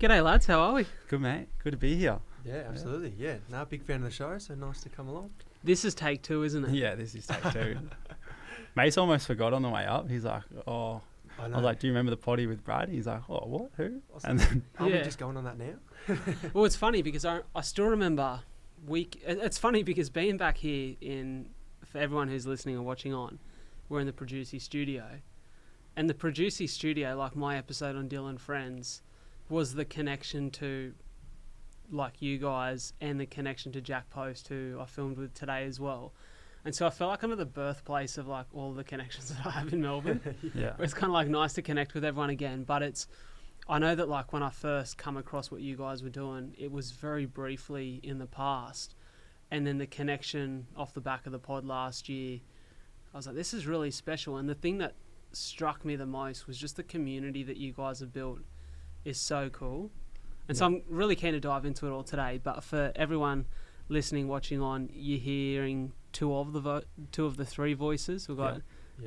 G'day lads, how are we? Good, mate. Good to be here. Yeah, absolutely. Yeah, no, big fan of the show, so nice to come along. This is take 2, isn't it? Yeah, this is take 2. Mace almost forgot on the way up. He's like, I was like, do you remember the potty with Brad? He's like, oh, what? Who? And then, are we just going on that now? Well, it's funny because I still remember it's funny because being back here for everyone who's listening or watching on, we're in the Producy studio. And the Producy studio, like my episode on Dylan Friends, was the connection to like you guys and the connection to Jack Post, who I filmed with today as well. And so I felt like I'm at the birthplace of like all the connections that I have in Melbourne. yeah. It's kind of like nice to connect with everyone again. But I know that like when I first come across what you guys were doing, it was very briefly in the past. And then the connection off the back of the pod last year, I was like, this is really special. And the thing that struck me the most was just the community that you guys have built is so cool. And so I'm really keen to dive into it all today. But for everyone listening, watching on, you're hearing two of the three voices. We've got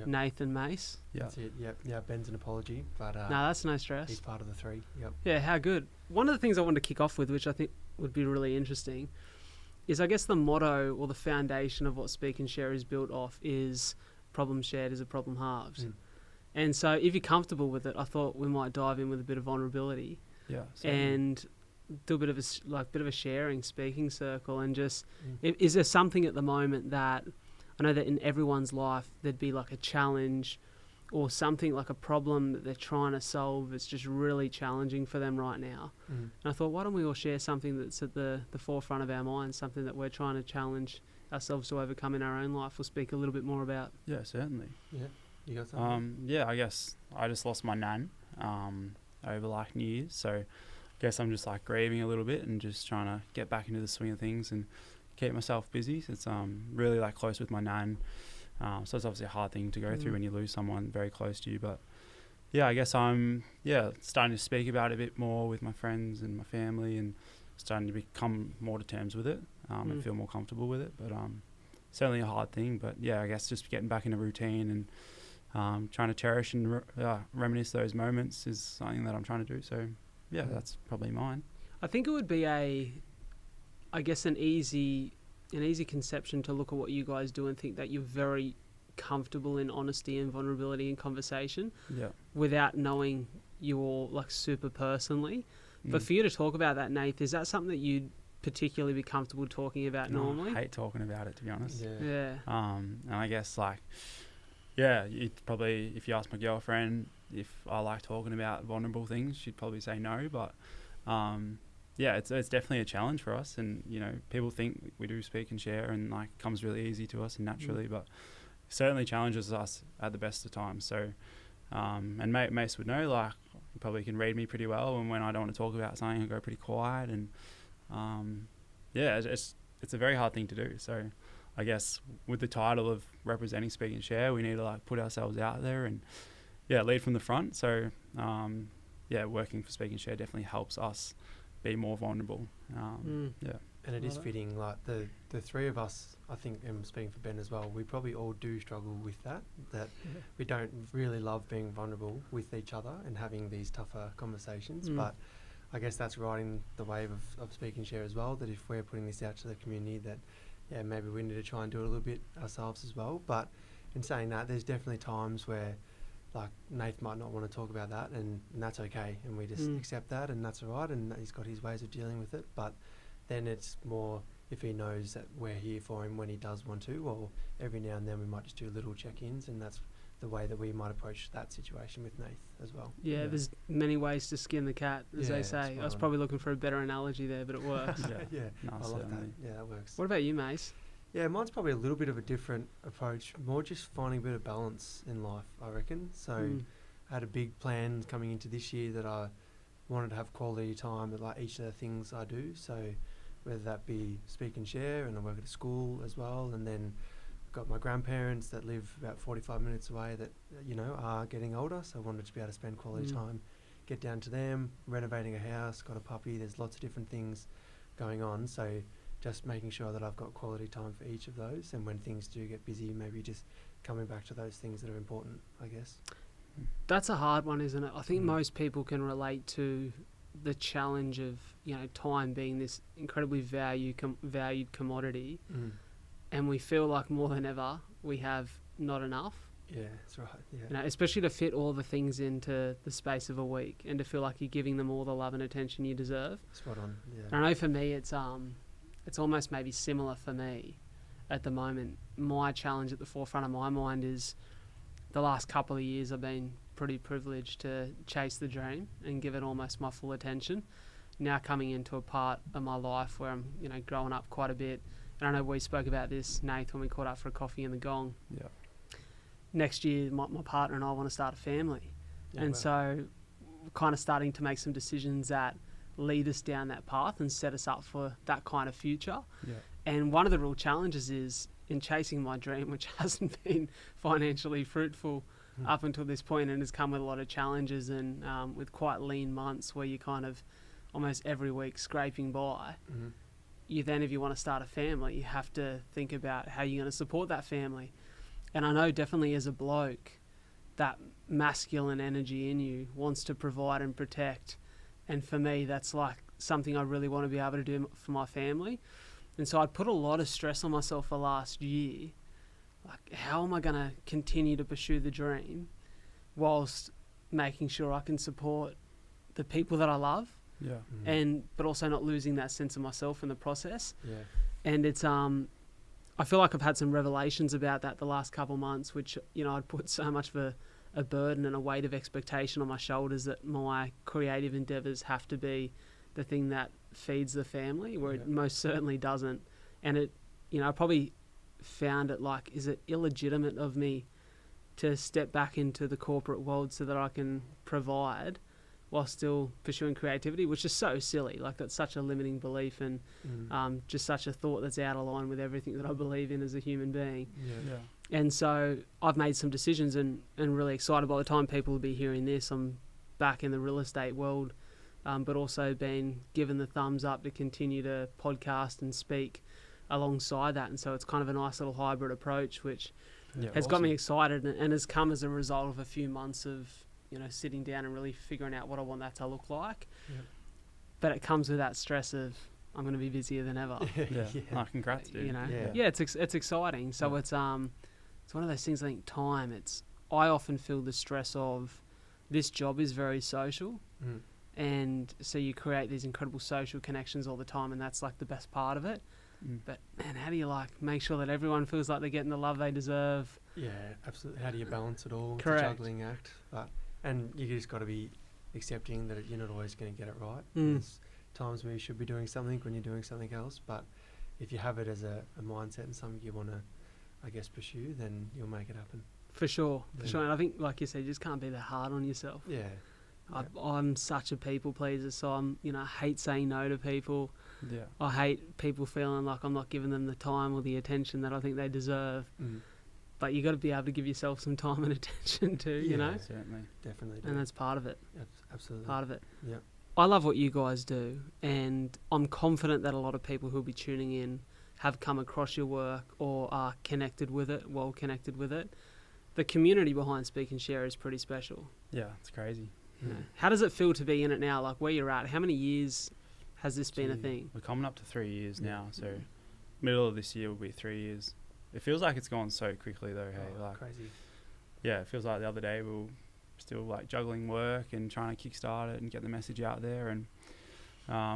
Nath and Mase. Yeah. That's it. Yep. Yeah, Ben's an apology, but no, that's no stress. He's part of the three. Yep. Yeah, how good. One of the things I wanted to kick off with, which I think would be really interesting, is I guess the motto or the foundation of what Speak and Share is built off is problem shared is a problem halved. And so if you're comfortable with it, I thought we might dive in with a bit of vulnerability. Yeah. And do a bit of a sharing speaking circle, and just is there something at the moment that I know that in everyone's life there'd be like a challenge or something like a problem that they're trying to solve that's just really challenging for them right now. And I thought, why don't we all share something that's at the forefront of our minds, something that we're trying to challenge ourselves to overcome in our own life. We'll speak a little bit more about. Yeah, certainly. Yeah. You got something? Yeah, I guess I just lost my nan over like New Year's, so I guess I'm just like grieving a little bit and just trying to get back into the swing of things and keep myself busy. It's really like close with my nan, so it's obviously a hard thing to go through when you lose someone very close to you. But yeah, I guess I'm starting to speak about it a bit more with my friends and my family, and starting to become more to terms with it and feel more comfortable with it. But certainly a hard thing. But yeah, I guess just getting back in a routine and trying to cherish and reminisce those moments is something that I'm trying to do. So yeah, that's probably mine. I think it would be an easy conception to look at what you guys do and think that you're very comfortable in honesty and vulnerability and conversation without knowing you all like super personally. But for you to talk about that, Nath, is that something that you'd particularly be comfortable talking about normally? I hate talking about it, to be honest. Yeah. And I guess like, you'd probably, if you ask my girlfriend if I like talking about vulnerable things, she'd probably say no. But it's definitely a challenge for us, and you know, people think we do speak and share, and like it comes really easy to us and naturally, but certainly challenges us at the best of times. So, and Mace would know, like he probably can read me pretty well, and when I don't want to talk about something, I go pretty quiet, and it's a very hard thing to do. So I guess with the title of representing Speak and Share, we need to like put ourselves out there and lead from the front. So working for Speak and Share definitely helps us be more vulnerable. And it is fitting, like the three of us, I think, and speaking for Ben as well, we probably all do struggle with that we don't really love being vulnerable with each other and having these tougher conversations. But I guess that's riding the wave of Speak and Share as well, that if we're putting this out to the community, that maybe we need to try and do it a little bit ourselves as well. But in saying that, there's definitely times where like Nath might not want to talk about that, and that's okay, and we just accept that, and that's all right, and he's got his ways of dealing with it. But then it's more if he knows that we're here for him when he does want to, or every now and then we might just do little check-ins, and that's the way that we might approach that situation with Nath as well. Yeah, there's many ways to skin the cat, as they say. I was probably looking for a better analogy there, but it works. I like that. Yeah, that works. What about you, Mace? Yeah, mine's probably a little bit of a different approach, more just finding a bit of balance in life, I reckon. So I had a big plan coming into this year that I wanted to have quality time at like each of the things I do. So whether that be Speak and Share, and I work at a school as well, and then got my grandparents that live about 45 minutes away that, are getting older, so I wanted to be able to spend quality time, get down to them, renovating a house, got a puppy, there's lots of different things going on, so just making sure that I've got quality time for each of those, and when things do get busy, maybe just coming back to those things that are important, I guess. That's a hard one, isn't it? I think most people can relate to the challenge of, you know, time being this incredibly valued commodity, and we feel like more than ever we have not enough. Yeah, that's right. Yeah. You know, especially to fit all the things into the space of a week and to feel like you're giving them all the love and attention you deserve. Spot on. Yeah. And I know for me, it's almost maybe similar for me at the moment. My challenge at the forefront of my mind is the last couple of years I've been pretty privileged to chase the dream and give it almost my full attention. Now coming into a part of my life where I'm, you know, growing up quite a bit. And I know we spoke about this, Nath, when we caught up for a coffee in the Gong. Yeah. Next year, my partner and I want to start a family. Yeah, and wow. so we're kind of starting to make some decisions that lead us down that path and set us up for that kind of future. Yeah. And one of the real challenges is in chasing my dream, which hasn't been financially fruitful up until this point and has come with a lot of challenges and with quite lean months where you kind of almost every week scraping by. You then, if you want to start a family, you have to think about how you're going to support that family. And I know definitely as a bloke, that masculine energy in you wants to provide and protect. And for me, that's like something I really want to be able to do for my family. And so I'd put a lot of stress on myself for last year. Like, how am I going to continue to pursue the dream whilst making sure I can support the people that I love? Yeah. But also not losing that sense of myself in the process. Yeah. And it's I feel like I've had some revelations about that the last couple of months, which, you know, I'd put so much of a burden and a weight of expectation on my shoulders that my creative endeavours have to be the thing that feeds the family, where it most certainly doesn't. And it, you know, I probably found it like, is it illegitimate of me to step back into the corporate world so that I can provide while still pursuing creativity, which is so silly. Like, that's such a limiting belief and just such a thought that's out of line with everything that I believe in as a human being. Yeah. And so I've made some decisions and really excited. By the time people will be hearing this, I'm back in the real estate world, but also been given the thumbs up to continue to podcast and speak alongside that. And so it's kind of a nice little hybrid approach, which has got me excited and has come as a result of a few months of, you know, sitting down and really figuring out what I want that to look like. But it comes with that stress of I'm going to be busier than ever. Oh, congrats, dude. You know, it's exciting. So it's one of those things. I think I often feel the stress of this job is very social, and so you create these incredible social connections all the time, and that's like the best part of it. But man, how do you like make sure that everyone feels like they're getting the love they deserve? Yeah, absolutely. How do you balance it all? Correct. It's a juggling act, and you just got to be accepting that you're not always going to get it right. There's times where you should be doing something when you're doing something else, but if you have it as a mindset and something you want to, I guess, pursue, then you'll make it happen. For sure. And I think, like you said, you just can't be that hard on yourself. I'm such a people pleaser, so I hate saying no to people. I hate people feeling like I'm not giving them the time or the attention that I think they deserve. But you got to be able to give yourself some time and attention too, you know? Certainly. Definitely. And that's part of it. Absolutely. Part of it. Yeah. I love what you guys do, and I'm confident that a lot of people who'll be tuning in have come across your work or are connected with it, well connected with it. The community behind Speak and Share is pretty special. Yeah, it's crazy. You know, how does it feel to be in it now? Like, where you're at, how many years has this been a thing? We're coming up to 3 years now, so middle of this year will be 3 years. It feels like it's gone so quickly though, hey? Like, crazy. Yeah, it feels like the other day we were still like juggling work and trying to kickstart it and get the message out there, and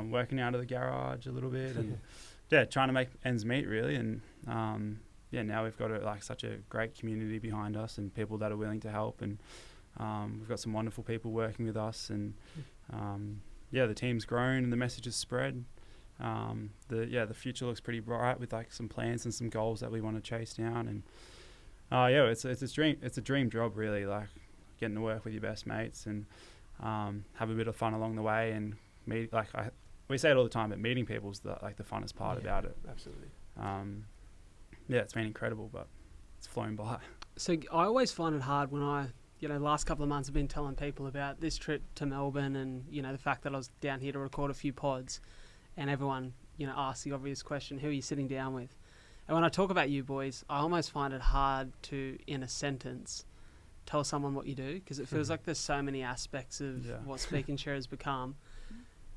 working out of the garage a little bit and trying to make ends meet really. And now we've got like such a great community behind us and people that are willing to help, and we've got some wonderful people working with us, and the team's grown and the message has spread. The future looks pretty bright with like some plans and some goals that we want to chase down, and it's a dream job really, like getting to work with your best mates and have a bit of fun along the way, and meet we say it all the time, but meeting people is the funnest part about it. Absolutely. It's been incredible, but it's flown by. So I always find it hard when last couple of months I've been telling people about this trip to Melbourne and, the fact that I was down here to record a few pods, and everyone, asks the obvious question, who are you sitting down with? And when I talk about you boys, I almost find it hard to, in a sentence, tell someone what you do, because it feels like there's so many aspects of what Speak and Share has become.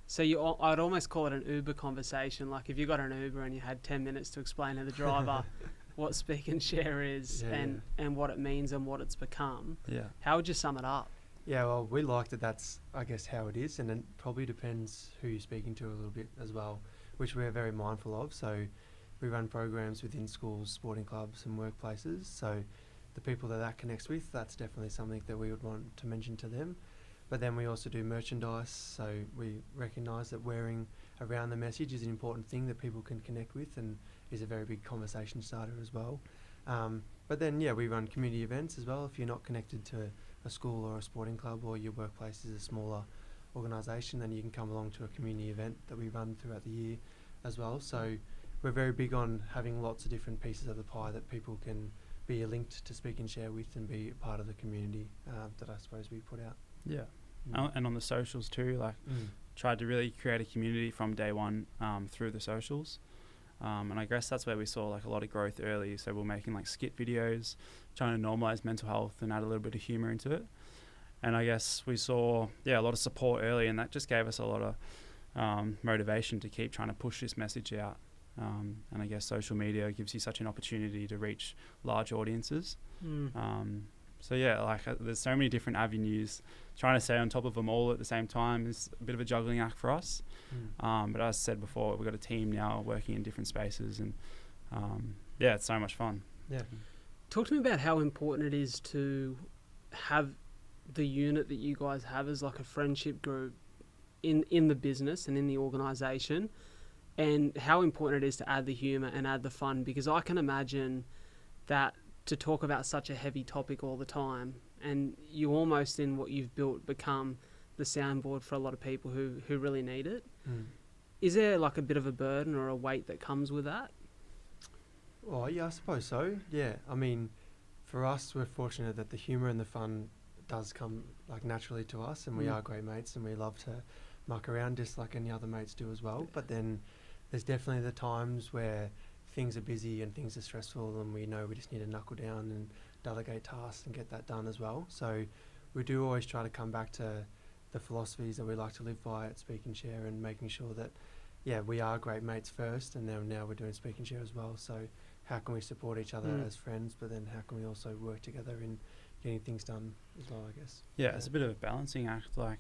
So I'd almost call it an Uber conversation. Like if you got an Uber and you had 10 minutes to explain to the driver what Speak and Share is and what it means and what it's become. Yeah. How would you sum it up? Yeah, well, we like that that's, I guess, how it is, and it probably depends who you're speaking to a little bit as well, which we're very mindful of. So we run programs within schools, sporting clubs and workplaces. So the people that connects with, that's definitely something that we would want to mention to them. But then we also do merchandise, so we recognise that wearing around the message is an important thing that people can connect with and is a very big conversation starter as well. But then, we run community events as well. If you're not connected to a school or a sporting club, or your workplace is a smaller organisation, then you can come along to a community event that we run throughout the year as well. So we're very big on having lots of different pieces of the pie that people can be linked to Speak and Share with and be a part of the community that I suppose we put out. Yeah. And on the socials too, tried to really create a community from day one through the socials. And I guess that's where we saw like a lot of growth early. So we're making like skit videos, trying to normalize mental health and add a little bit of humor into it. And I guess we saw, a lot of support early, and that just gave us a lot of motivation to keep trying to push this message out. And I guess social media gives you such an opportunity to reach large audiences. There's so many different avenues. Trying to stay on top of them all at the same time is a bit of a juggling act for us. But as I said before, we've got a team now working in different spaces, and it's so much fun. Yeah. Talk to me about how important it is to have the unit that you guys have as like a friendship group in the business and in the organisation, and how important it is to add the humour and add the fun, because I can imagine that to talk about such a heavy topic all the time, and you almost in what you've built become the soundboard for a lot of people who really need it. Is there like a bit of a burden or a weight that comes with that? Oh yeah, I suppose so. Yeah, I mean, for us, we're fortunate that the humour and the fun does come like naturally to us, and we are great mates, and we love to muck around just like any other mates do as well. But then there's definitely the times where things are busy and things are stressful, and we know we just need to knuckle down and delegate tasks and get that done as well. So we do always try to come back to the philosophies that we like to live by at Speak and Share, and making sure that we are great mates first, and then now we're doing Speak and Share as well. So how can we support each other as friends, but then how can we also work together in getting things done as well, I guess. It's a bit of a balancing act. Like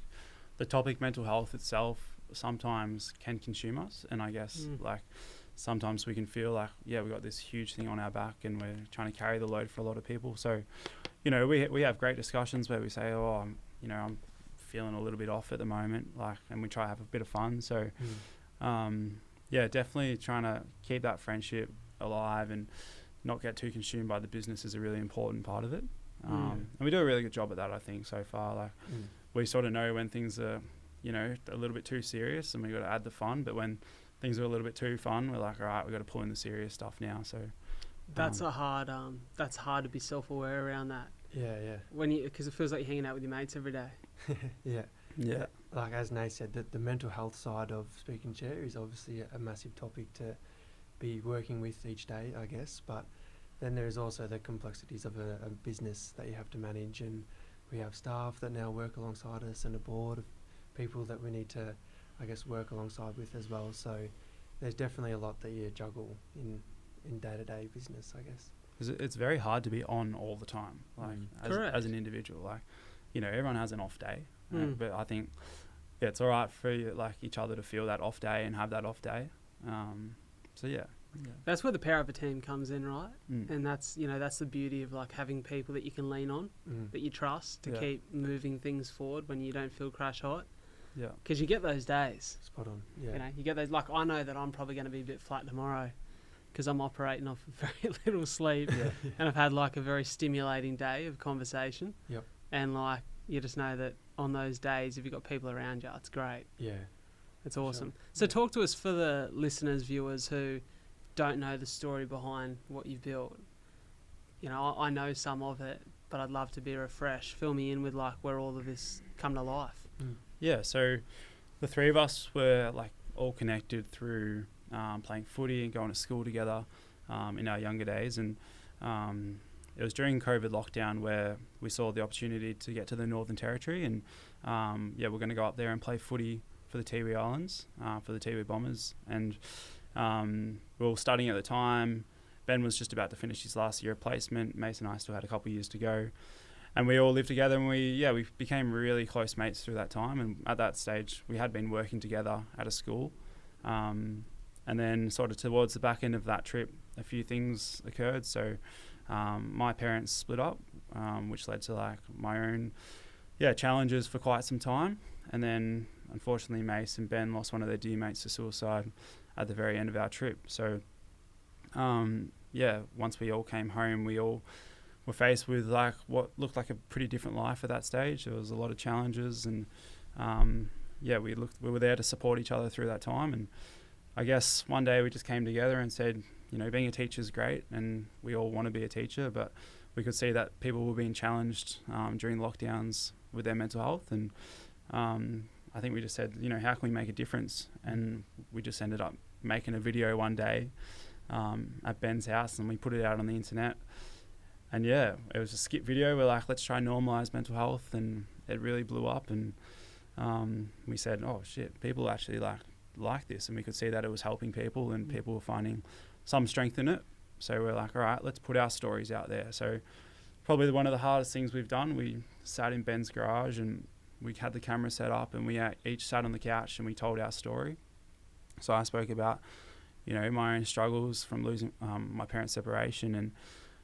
the topic mental health itself sometimes can consume us, and I guess sometimes we can feel like, we've got this huge thing on our back and we're trying to carry the load for a lot of people. So, we have great discussions where we say, I'm feeling a little bit off at the moment, and we try to have a bit of fun. So, definitely trying to keep that friendship alive and not get too consumed by the business is a really important part of it. And we do a really good job at that, I think, so far. We sort of know when things are, a little bit too serious, and we got to add the fun. But when things are a little bit too fun, we're like, all right, we've got to pull in the serious stuff now. So that's that's hard to be self-aware around that. Yeah. Because it feels like you're hanging out with your mates every day. Yeah. Like as Nath said, the mental health side of Speak and Share is obviously a massive topic to be working with each day, I guess. But then there is also the complexities of a business that you have to manage, and we have staff that now work alongside us, and a board of people that we need to, I guess, work alongside with as well. So there's definitely a lot that you juggle in day-to-day business, I guess. It's very hard to be on all the time, as an individual. Everyone has an off day, but I think it's all right for each other to feel that off day and have that off day. That's where the power of a team comes in, right? And that's that's the beauty of having people that you can lean on, that you trust to keep moving things forward when you don't feel crash hot. Yeah, because you get those days. Spot on. Yeah, you get those. I know that I'm probably going to be a bit flat tomorrow because I'm operating off very little sleep, and I've had a very stimulating day of conversation. Yep. And you just know that on those days, if you've got people around you, it's great. Yeah, it's awesome. So talk to us for the listeners, viewers who don't know the story behind what you've built. I know some of it, but I'd love to be refreshed. Fill me in with where all of this come to life. Yeah, so the three of us were all connected through playing footy and going to school together in our younger days, and it was during COVID lockdown where we saw the opportunity to get to the Northern Territory, and we're going to go up there and play footy for the Tiwi Islands, for the Tiwi Bombers, and we were studying at the time. Ben was just about to finish his last year of placement. Mace and I still had a couple of years to go. And we all lived together, and we became really close mates through that time. And at that stage, we had been working together at a school. And then sort of towards the back end of that trip, a few things occurred. So my parents split up, which led to like my own challenges for quite some time. And then unfortunately, Mace and Ben lost one of their dear mates to suicide at the very end of our trip. So once we all came home, we all were faced with like what looked like a pretty different life at that stage. There was a lot of challenges, and we were there to support each other through that time. And I guess one day we just came together and said, you know, being a teacher is great, and we all want to be a teacher, but we could see that people were being challenged during lockdowns with their mental health. And I think we just said, you know, how can we make a difference? And we just ended up making a video one day at Ben's house, and we put it out on the internet. And it was a skit video. We're like, let's try and normalise mental health, and it really blew up. And we said, oh shit, people actually like this, and we could see that it was helping people, and people were finding some strength in it. So we're like, all right, let's put our stories out there. So probably one of the hardest things we've done, we sat in Ben's garage, and we had the camera set up, and we each sat on the couch, and we told our story. So I spoke about, you know, my own struggles from losing my parents' separation, and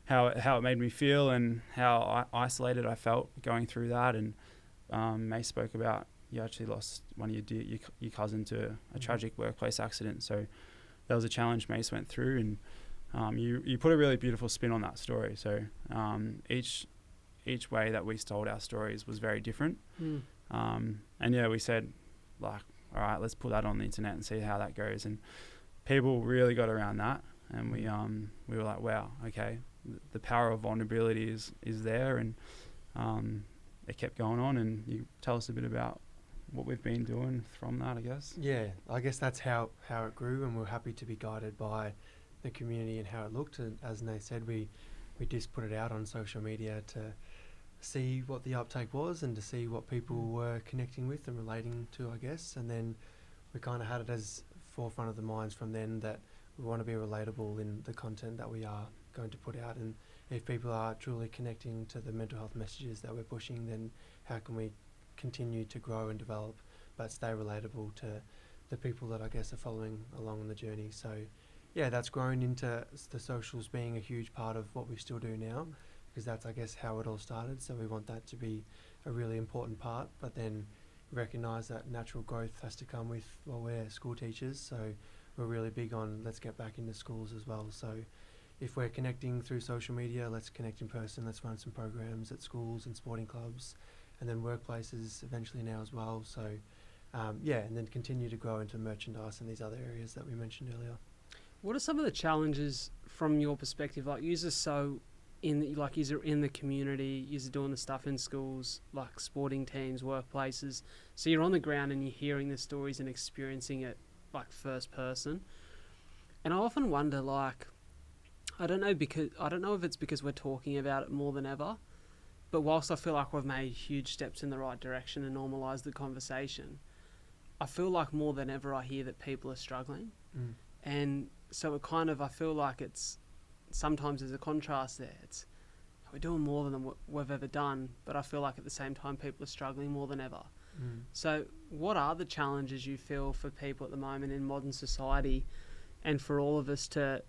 how it made me feel, and how isolated I felt going through that. And May spoke about, you actually lost one of your cousin to a tragic workplace accident. So that was a challenge Mace went through, and you put a really beautiful spin on that story. So each way that we told our stories was very different. We said, like, all right, let's put that on the internet and see how that goes. And people really got around that, and we were like, wow, okay, the power of vulnerability is there. And it kept going on. And you tell us a bit about what we've been doing from that, I guess. Yeah, I guess that's how it grew, and we're happy to be guided by the community and how it looked. And as Nath said, we just put it out on social media to see what the uptake was, and to see what people were connecting with and relating to, I guess. And then we kind of had it as forefront of the minds from then that we want to be relatable in the content that we are going to put out. And if people are truly connecting to the mental health messages that we're pushing, then how can we continue to grow and develop but stay relatable to the people that I guess are following along on the journey. So that's grown into the socials being a huge part of what we still do now, because that's, I guess, how it all started. So we want that to be a really important part, but then recognise that natural growth has to come with, well, we're school teachers, so we're really big on let's get back into schools as well. So if we're connecting through social media, let's connect in person, let's run some programs at schools and sporting clubs, and then workplaces eventually now as well. So and then continue to grow into merchandise and these other areas that we mentioned earlier. What are some of the challenges from your perspective? Like, you're in the community, you're doing the stuff in schools, like sporting teams, workplaces. So you're on the ground and you're hearing the stories and experiencing it like first person. And I often wonder, like, I don't know if it's because we're talking about it more than ever, but whilst I feel like we've made huge steps in the right direction and normalised the conversation, I feel like more than ever I hear that people are struggling. And so it kind of, I feel like it's, sometimes there's a contrast there. It's, we're doing more than what we've ever done, but I feel like at the same time people are struggling more than ever. So what are the challenges you feel for people at the moment in modern society, and for all of us to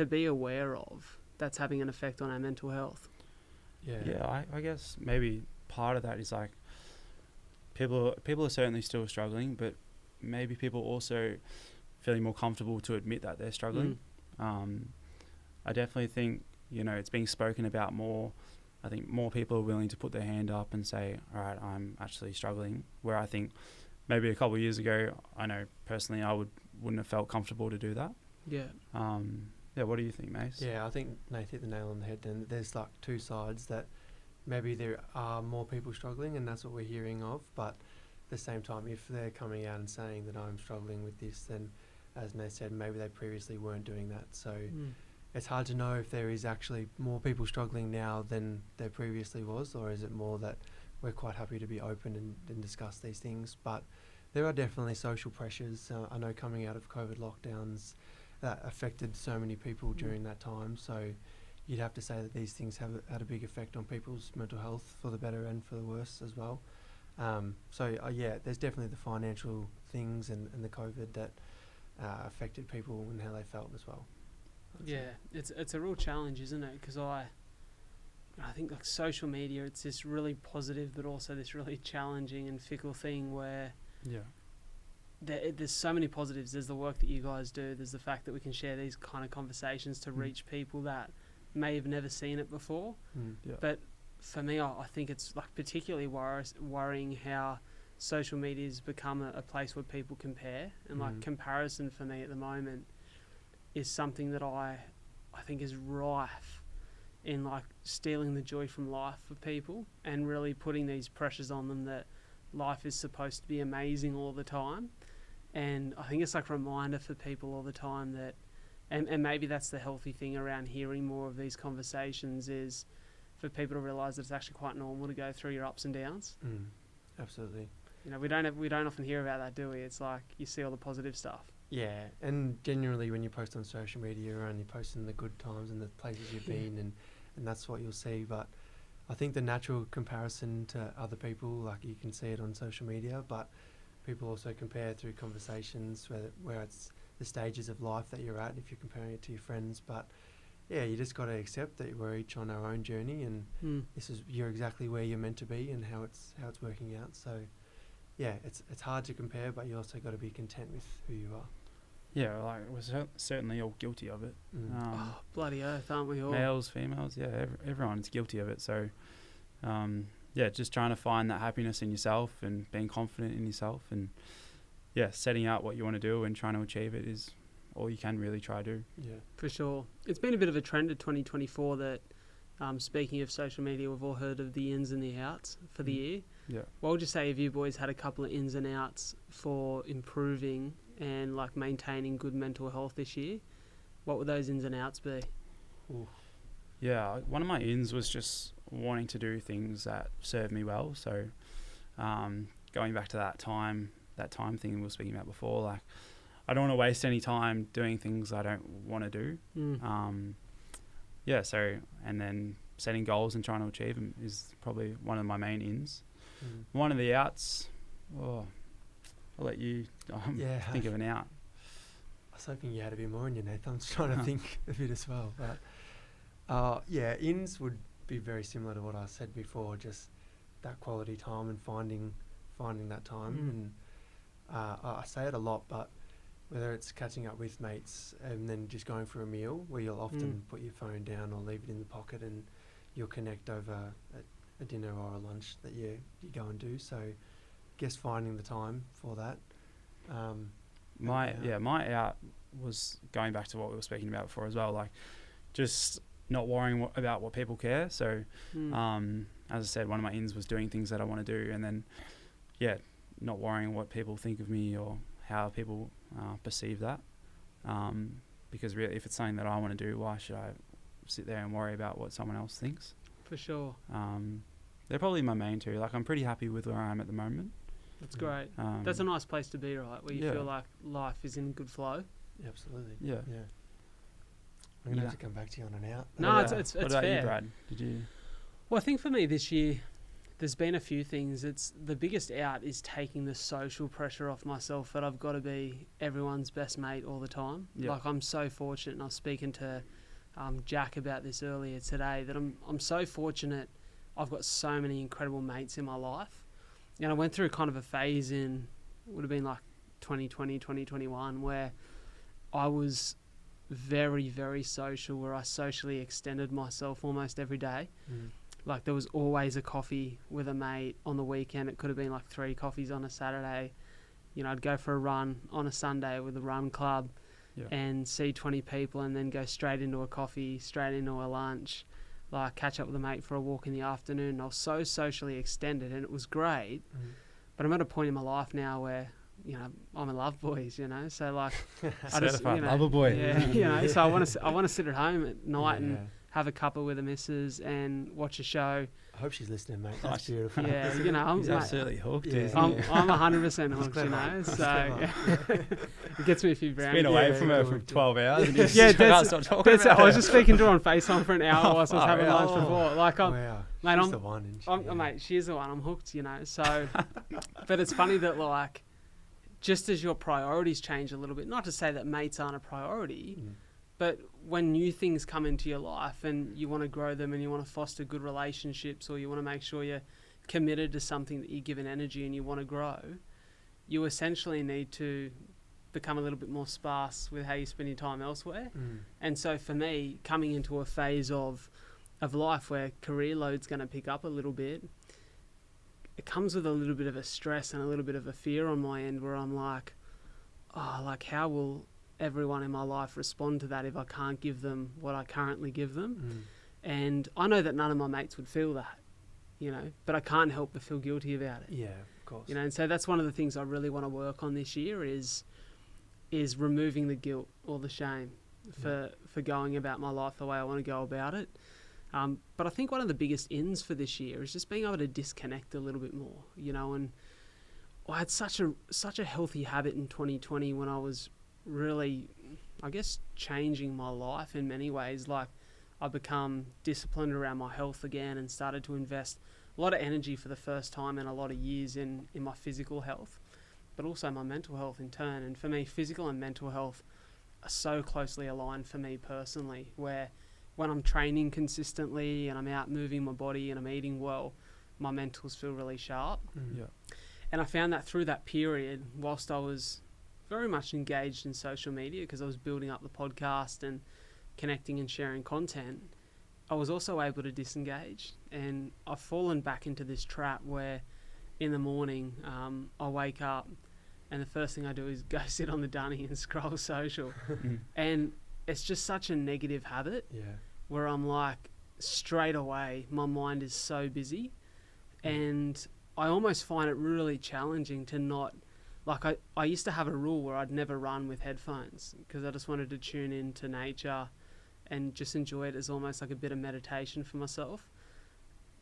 be aware of, that's having an effect on our mental health? I guess maybe part of that is like people are certainly still struggling, but maybe people also feeling more comfortable to admit that they're struggling. I definitely think, you know, it's being spoken about more. I think more people are willing to put their hand up and say, all right, I'm actually struggling, where I think maybe a couple of years ago, I know personally I wouldn't have felt comfortable to do that. What do you think, Mace? I think Nath hit the nail on the head. And there's like two sides, that maybe there are more people struggling, and that's what we're hearing of, but at the same time, if they're coming out and saying that I'm struggling with this, then as Nath said, maybe they previously weren't doing that. So it's hard to know if there is actually more people struggling now than there previously was, or is it more that we're quite happy to be open and discuss these things. But there are definitely social pressures. I know coming out of COVID lockdowns, that affected so many people during that time. So you'd have to say that these things have had a big effect on people's mental health for the better and for the worse as well. Yeah, there's definitely the financial things and the COVID that affected people and how they felt as well. Yeah, it's a real challenge, isn't it? Because I think like social media, it's this really positive but also this really challenging and fickle thing where there's so many positives. There's the work that you guys do. There's the fact that we can share these kind of conversations to reach people that may have never seen it before. But for me, I think it's like particularly worrying how social media has become a place where people compare, and like comparison for me at the moment is something that I think is rife in like stealing the joy from life for people and really putting these pressures on them that life is supposed to be amazing all the time. And I think it's like a reminder for people all the time that, and maybe that's the healthy thing around hearing more of these conversations, is for people to realise that it's actually quite normal to go through your ups and downs. Absolutely. You know, we don't often hear about that, do we? It's like you see all the positive stuff. Yeah, and generally when you post on social media, you're only posting the good times and the places you've been, and that's what you'll see. But I think the natural comparison to other people, like you can see it on social media, but people also compare through conversations where it's the stages of life that you're at, if you're comparing it to your friends. But yeah, you just got to accept that we're each on our own journey, and you're exactly where you're meant to be and how it's working out. So yeah, it's hard to compare, but you also got to be content with who you are. Yeah, like we're certainly all guilty of it. Bloody oath, aren't we all? Males, females, yeah, everyone's guilty of it. So, just trying to find that happiness in yourself and being confident in yourself, and setting out what you want to do and trying to achieve it is all you can really try to do. Yeah, for sure. It's been a bit of a trend of 2024 that, speaking of social media, we've all heard of the ins and the outs for the year. Yeah. What would you say if you boys had a couple of ins and outs for improving and like maintaining good mental health this year? What would those ins and outs be? Ooh. Yeah, one of my ins was just wanting to do things that serve me well. So going back to that time thing we were speaking about before, like I don't want to waste any time doing things I don't want to do. And then setting goals and trying to achieve them is probably one of my main ins. One of the outs, I'll let you think of an out. I was hoping you had a bit more in you, Nath. I'm just trying to think a bit as well. But ins would be very similar to what I said before, just that quality time and finding that time. And I say it a lot, but whether it's catching up with mates and then just going for a meal where you'll often put your phone down or leave it in the pocket and you'll connect over a dinner or a lunch that you go and do. So I guess finding the time for that. My out was going back to what we were speaking about before as well, like just not worrying about what people care. So as I said, one of my ins was doing things that I want to do, and then not worrying what people think of me or how people perceive that, because really if it's something that I want to do, why should I sit there and worry about what someone else thinks? For sure. They're probably my main two. Like I'm pretty happy with where I am at the moment. That's great. That's a nice place to be, right? Where you feel like life is in good flow. Absolutely. Yeah. I'm gonna have to come back to you on an out. No, it's what about fair. you, Brad? Did you? Well, I think for me this year, there's been a few things. It's the biggest out is taking the social pressure off myself that I've got to be everyone's best mate all the time. Yeah. Like I'm so fortunate, and I was speaking to Jack about this earlier today, that I'm so fortunate. I've got so many incredible mates in my life. And I went through kind of a phase in, would have been like 2020, 2021, where I was very, very social, where I socially extended myself almost every day. Like there was always a coffee with a mate on the weekend. It could have been like 3 coffees on a Saturday. You know, I'd go for a run on a Sunday with a run club and see 20 people and then go straight into a coffee, straight into a lunch, like catch up with a mate for a walk in the afternoon. I was so socially extended and it was great. But I'm at a point in my life now where, you know, I'm a love boys, you know, so like I just, you know, lover boy. you know, so I want to sit at home at night have a cuppa with the missus and watch a show. I hope she's listening, mate. That's beautiful. Yeah, you know, He's absolutely hooked. Yeah. Isn't I'm he? 100% hooked, you know. So it gets me a few brownies. Been away Yeah, from her good. for 12 hours. And he's Yeah, can't stop talking That's it. about I was it. just speaking to her on FaceTime for an hour whilst I was far having out. lunch before. Like, Wow. mate, She's I'm the one, isn't she? mate, she's the one. I'm hooked, you know. So, but it's funny that like, just as your priorities change a little bit, not to say that mates aren't a priority, but when new things come into your life and you want to grow them and you want to foster good relationships, or you want to make sure you're committed to something that you give an energy and you want to grow, you essentially need to become a little bit more sparse with how you spend your time elsewhere. And so for me, coming into a phase of life where career load's going to pick up a little bit, it comes with a little bit of a stress and a little bit of a fear on my end, where I'm like, oh, like, how will everyone in my life respond to that if I can't give them what I currently give them? And I know that none of my mates would feel that, you know, but I can't help but feel guilty about it. Yeah, of course. You know, and so that's one of the things I really want to work on this year is removing the guilt or the shame for going about my life the way I want to go about it. But I think one of the biggest ins for this year is just being able to disconnect a little bit more, you know. And I had such a healthy habit in 2020 when I was really, I guess, changing my life in many ways. Like, I become disciplined around my health again and started to invest a lot of energy for the first time in a lot of years in my physical health, but also my mental health in turn. And for me, physical and mental health are so closely aligned for me personally, where when I'm training consistently and I'm out moving my body and I'm eating well, my mentals feel really sharp. Yeah. And I found that through that period, whilst I was very much engaged in social media because I was building up the podcast and connecting and sharing content, I was also able to disengage. And I've fallen back into this trap where in the morning I wake up and the first thing I do is go sit on the dunny and scroll social. And it's just such a negative habit where I'm like, straight away, my mind is so busy. And I almost find it really challenging to not, like, I used to have a rule where I'd never run with headphones because I just wanted to tune into nature and just enjoy it as almost like a bit of meditation for myself.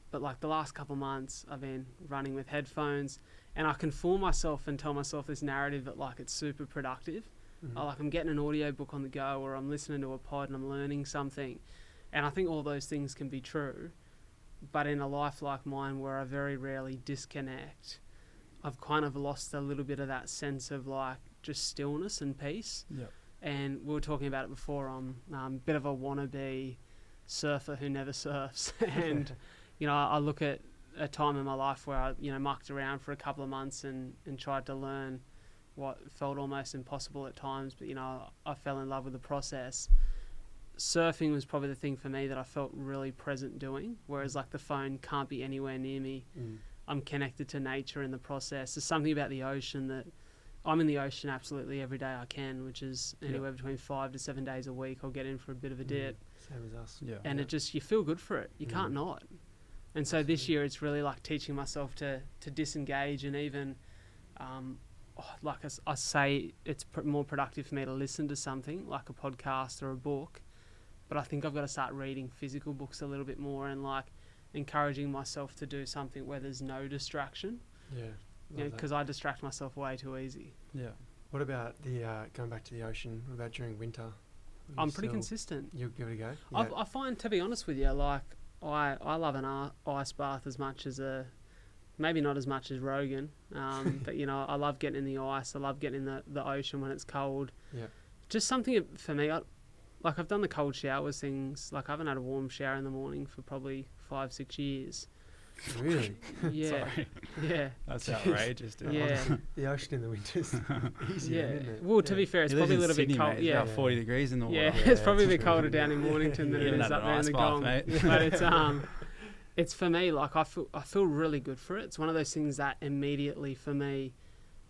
But like the last couple months, I've been running with headphones, and I can fool myself and tell myself this narrative that like it's super productive. Like I'm getting an audiobook on the go, or I'm listening to a pod and I'm learning something. And I think all those things can be true. But in a life like mine where I very rarely disconnect, I've kind of lost a little bit of that sense of like just stillness and peace. Yep. And we were talking about it before. I'm a bit of a wannabe surfer who never surfs. And, you know, I look at a time in my life where I, you know, mucked around for a couple of months and tried to learn what felt almost impossible at times. But, you know, I fell in love with the process. Surfing was probably the thing for me that I felt really present doing, whereas like the phone can't be anywhere near me. I'm connected to nature in the process. There's something about the ocean that I'm in the ocean absolutely every day I can, which is anywhere between 5 to 7 days a week. I'll get in for a bit of a dip. Same as us. Yeah. And it just, you feel good for it. You can't not. And so this year it's really like teaching myself to disengage, and even like I say, it's more productive for me to listen to something like a podcast or a book. But I think I've got to start reading physical books a little bit more and like encouraging myself to do something where there's no distraction. Yeah. Because I distract myself way too easy. Yeah. What about the going back to the ocean? What about during winter? I'm pretty consistent. You'll give it a go? Yeah. I find, to be honest with you, like I love an ice bath as much as maybe not as much as Rogan, but you know, I love getting in the ice. I love getting in the ocean when it's cold. Yeah. Just something for me. I've done the cold showers things. Like I haven't had a warm shower in the morning for probably 5-6 years. Really? Yeah. Sorry. Yeah. That's outrageous, dude. Yeah. The ocean in the winter's easier, Yeah. isn't it? Well, to be fair, it's You live probably a in little Sydney, bit cold. mate. It's Yeah. about 40 degrees in the water. Yeah, Yeah, it's probably a bit it's colder really down in Mornington than You it haven't is had up an there in ice the bath, Gong. mate. But it's for me, like I feel really good for it. It's one of those things that immediately for me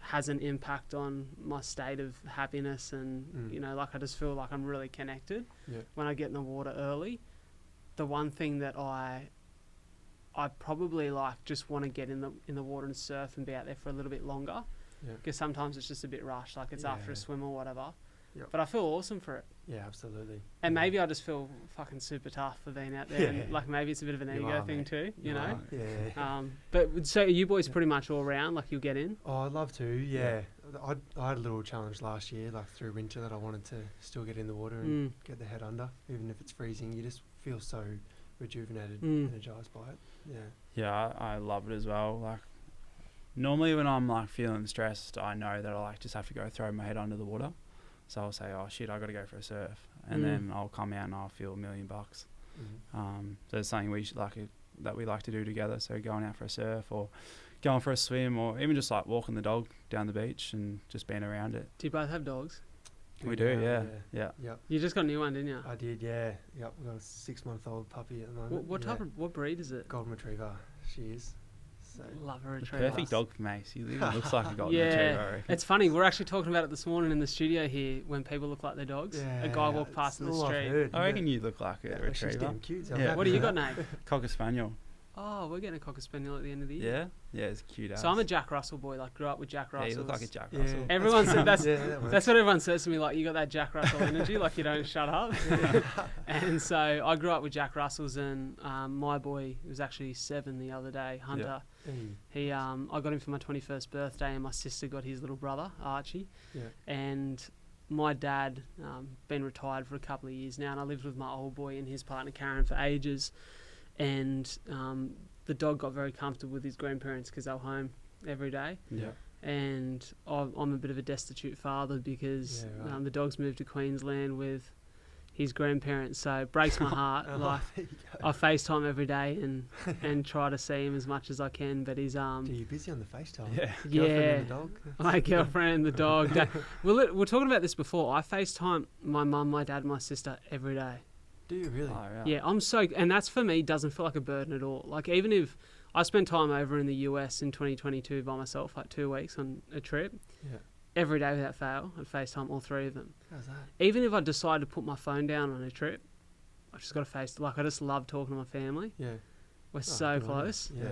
has an impact on my state of happiness, and you know, like I just feel like I'm really connected when I get in the water early. The one thing that I probably like just want to get in the water and surf and be out there for a little bit longer, because sometimes it's just a bit rushed, like it's after a swim or whatever. Yep. But I feel awesome for it. Yeah, absolutely. And maybe I just feel fucking super tough for being out there. And like maybe it's a bit of an You ego are, thing mate. too, you know? Yeah. But so are you boys pretty much all around, like you'll get in? Oh, I'd love to, yeah. I had a little challenge last year, like through winter, that I wanted to still get in the water and get the head under. Even if it's freezing, you just feel so rejuvenated, energized by it. Yeah. Yeah, I love it as well. Like, normally when I'm like feeling stressed, I know that I like just have to go throw my head under the water. So I'll say, oh shit, I got to go for a surf, and then I'll come out and I'll feel $1 million. So it's something that we like to do together. So going out for a surf or going for a swim, or even just like walking the dog down the beach and just being around it. Do you both have dogs? We do, yeah. Yep. You just got a new one, didn't you? I did, yeah. Yep, we've got a 6-month-old puppy at the moment. What breed is it? Golden Retriever, she is. So Love a The retriever. perfect dog for Mace. He even looks like a golden Yeah. retriever, I reckon. It's funny, we're actually talking about it this morning in the studio here when people look like their dogs. Yeah, A guy walked past in the all I've street. heard, I reckon you look like a She's retriever. damn cute. So I'm Yeah. happy What do you with got, that. Nate? Cocker spaniel. Oh, we're getting a Cocker Spaniel at the end of the year. Yeah, it's cute. So I'm a Jack Russell boy, like grew up with Jack Yeah, Russells. you look like a Jack Yeah. Russell. Everyone said that's that that's what everyone says to me, like you got that Jack Russell energy, like you don't shut up. And so I grew up with Jack Russells, and my boy was actually 7 the other day, Hunter. He I got him for my 21st birthday, and my sister got his little brother Archie. Yeah. And my dad been retired for a couple of years now, and I lived with my old boy and his partner Karen for ages. And the dog got very comfortable with his grandparents because they were home every day. Yeah. And I'm a bit of a destitute father because the dog's moved to Queensland with his grandparents, so it breaks my heart. Like I FaceTime every day and try to see him as much as I can, but he's Are you busy on the FaceTime? Yeah. Girlfriend and the dog? my girlfriend and the dog. We're talking about this before. I FaceTime my mum, my dad, my sister every day. Do you really? Oh, Yeah, I'm so, and that's for me doesn't feel like a burden at all. Like even if I spent time over in the US in 2022 by myself, like 2 weeks on a trip, every day without fail, I'd FaceTime all 3 of them. How's that? Even if I decide to put my phone down on a trip, I just got to I just love talking to my family. Yeah. We're so good on you. close. Yeah.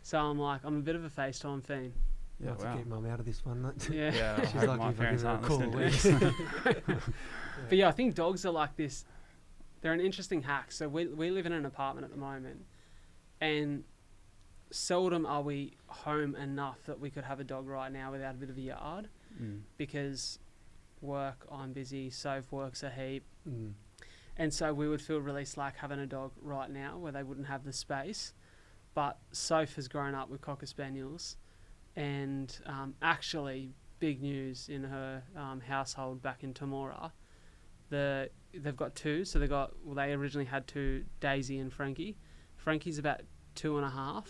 So I'm a bit of a FaceTime fiend. Yeah, Not to wow. keep mum out of this one. That Yeah. Yeah, I She's hope lucky my if I parents give her a aren't call listening a to week. this. But yeah, I think dogs are like this. They're an interesting hack. So we live in an apartment at the moment, and seldom are we home enough that we could have a dog right now without a bit of a yard, because work, I'm busy, Soph works a heap, and so we would feel really slack having a dog right now where they wouldn't have the space. But Soph has grown up with Cocker Spaniels, and actually big news in her household back in Temora. They've got 2, so they originally had 2, Daisy and Frankie. Frankie's about 2.5,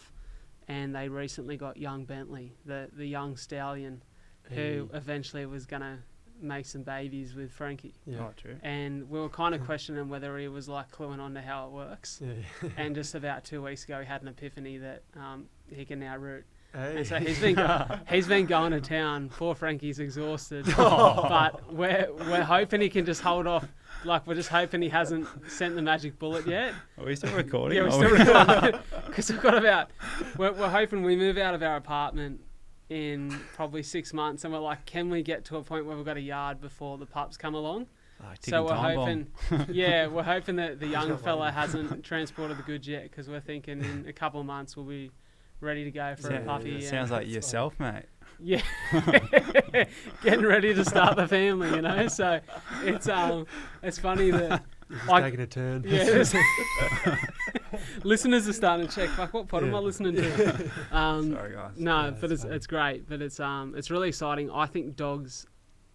and they recently got young Bentley, the young stallion, who eventually was gonna make some babies with Frankie. Yeah. Oh, true. And we were kind of questioning whether he was like cluing on to how it works. Yeah. And just about 2 weeks ago, he had an epiphany that he can now root. Hey. And so he's been going to town. Poor Frankie's exhausted, Oh. but we're hoping he can just hold off. Like we're just hoping he hasn't sent the magic bullet yet. Are we still recording? Yeah, we're still recording because we've got we're hoping we move out of our apartment in probably 6 months, and we're like, can we get to a point where we've got a yard before the pups come along? So we're hoping, we're hoping that the young fella hasn't transported the goods yet, because we're thinking in a couple of months we'll be ready to go for a puppy. It sounds like yourself, mate. Yeah, getting ready to start the family, you know. So it's funny that This is taking a turn. yeah, listeners are starting to check. Like, what pod am I listening to? Sorry, guys. No, Yeah, but it's it's great. But it's really exciting. I think dogs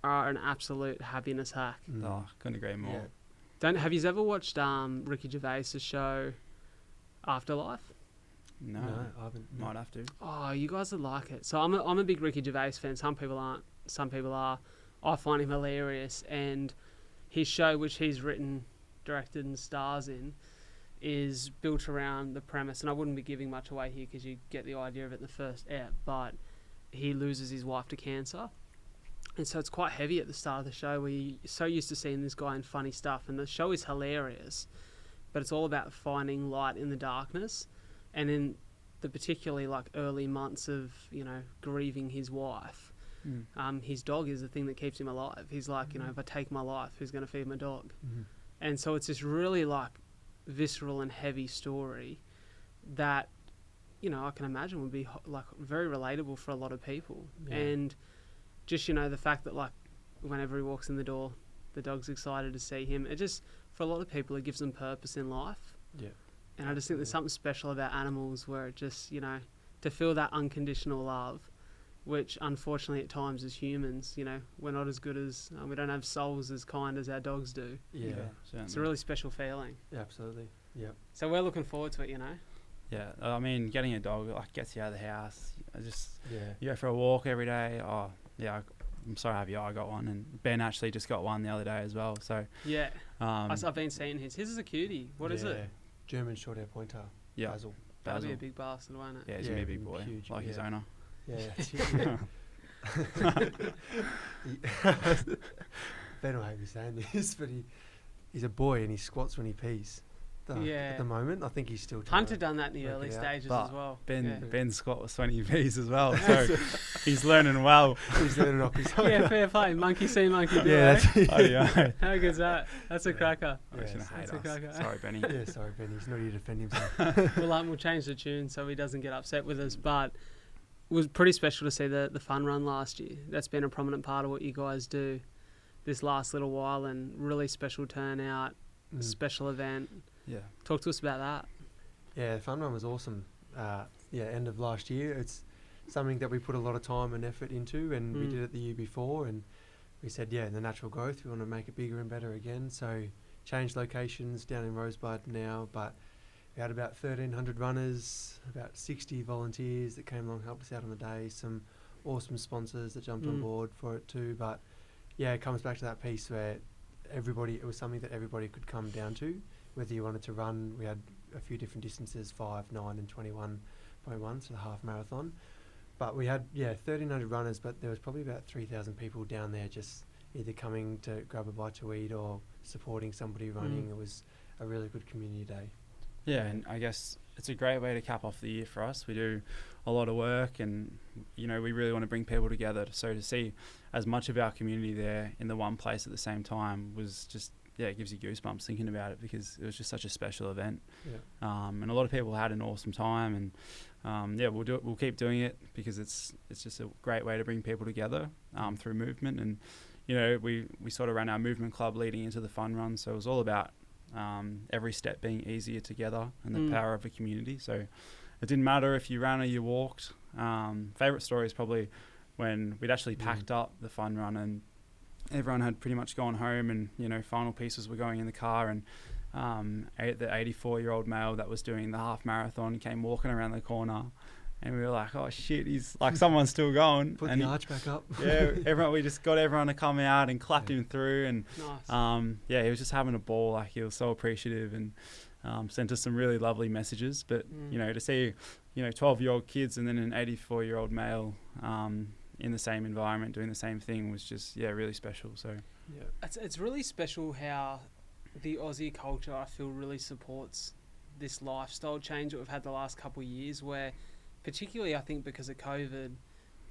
are an absolute happiness hack. Oh, couldn't agree more. Yeah. Have you ever watched Ricky Gervais's show Afterlife? No, I haven't. No. might have to. Oh, you guys would like it. So I'm a big Ricky Gervais fan. Some people aren't. Some people are. I find him hilarious, and his show, which he's written, directed, and stars in, is built around the premise. And I wouldn't be giving much away here because you get the idea of it in the first ep. But he loses his wife to cancer, and so it's quite heavy at the start of the show, where you're so used to seeing this guy in funny stuff, and the show is hilarious, but it's all about finding light in the darkness. And in the particularly like early months of, grieving his wife, His dog is the thing that keeps him alive. He's like, you know, if I take my life, who's going to feed my dog? And so it's this really like visceral and heavy story that, you know, I can imagine would be like very relatable for a lot of people. And just, you know, the fact that like whenever he walks in the door, the dog's excited to see him. It just, for a lot of people, it gives them purpose in life. Yeah. And I just think there's something special about animals where it just, you know, to feel that unconditional love, which unfortunately at times as humans, you know, we're not as good as, we don't have souls as kind as our dogs do. Yeah. It's a really special feeling. Yeah, absolutely. Yeah. So we're looking forward to it, you know. Yeah, I mean, getting a dog like gets you out of the house. You go for a walk every day. Oh, yeah, I'm so happy I got one, and Ben actually just got one the other day as well. So yeah, I've been seeing his. His is a cutie. What is it? German short hair pointer. Yeah, Basil. That'll be a big bastard, won't it? Yeah, he's gonna be a big boy, huge, like his owner. Yeah. Ben will hate me saying this, but he's a boy and he squats when he pees. At the moment, I think he's still trying. Hunter done that in the early stages as well. Ben's squat was 20 V's as well, so he's learning well. He's learning off his own. Yeah, fair play. Monkey see, monkey do. Yeah, that's it. Oh, yeah. How good's that? That's a cracker. That's a cracker. Sorry, Benny. Yeah, sorry, Benny. He's not here to defend himself. We'll change the tune so he doesn't get upset with us. But it was pretty special to see the fun run last year. That's been a prominent part of what you guys do this last little while, and really special turnout, special event. Yeah. Talk to us about that. Yeah, the fun run was awesome. End of last year. It's something that we put a lot of time and effort into, and we did it the year before, and we said, in the natural growth, we want to make it bigger and better again. So changed locations down in Rosebud now, but we had about 1,300 runners, about 60 volunteers that came along, helped us out on the day, some awesome sponsors that jumped on board for it too. But yeah, it comes back to that piece where it was something that everybody could come down to. Whether you wanted to run, we had a few different distances, 5, 9 and 21.1, so the half marathon. But we had, 1,300 runners, but there was probably about 3,000 people down there just either coming to grab a bite to eat or supporting somebody running. It was a really good community day. Yeah, and I guess it's a great way to cap off the year for us. We do a lot of work, and, you know, we really want to bring people together. So to see as much of our community there in the one place at the same time was just, it gives you goosebumps thinking about it, because it was just such a special event. And a lot of people had an awesome time, and we'll keep doing it, because it's just a great way to bring people together through movement. And, you know, we sort of ran our movement club leading into the fun run, so it was all about every step being easier together and the power of a community. So it didn't matter if you ran or you walked. Favourite story is probably when we'd actually packed up the fun run and everyone had pretty much gone home, and, you know, final pieces were going in the car, and the 84-year-old male that was doing the half marathon came walking around the corner, and we were like, oh shit, he's like, someone's still going. Put the arch back up. We just got everyone to come out and clapped him through, and nice. he was just having a ball. Like, he was so appreciative, and sent us some really lovely messages. But you know, to see, you know, 12-year-old kids and then an 84-year-old male in the same environment doing the same thing was just really special. So it's really special how the Aussie culture, I feel, really supports this lifestyle change that we've had the last couple of years, where particularly I think because of COVID,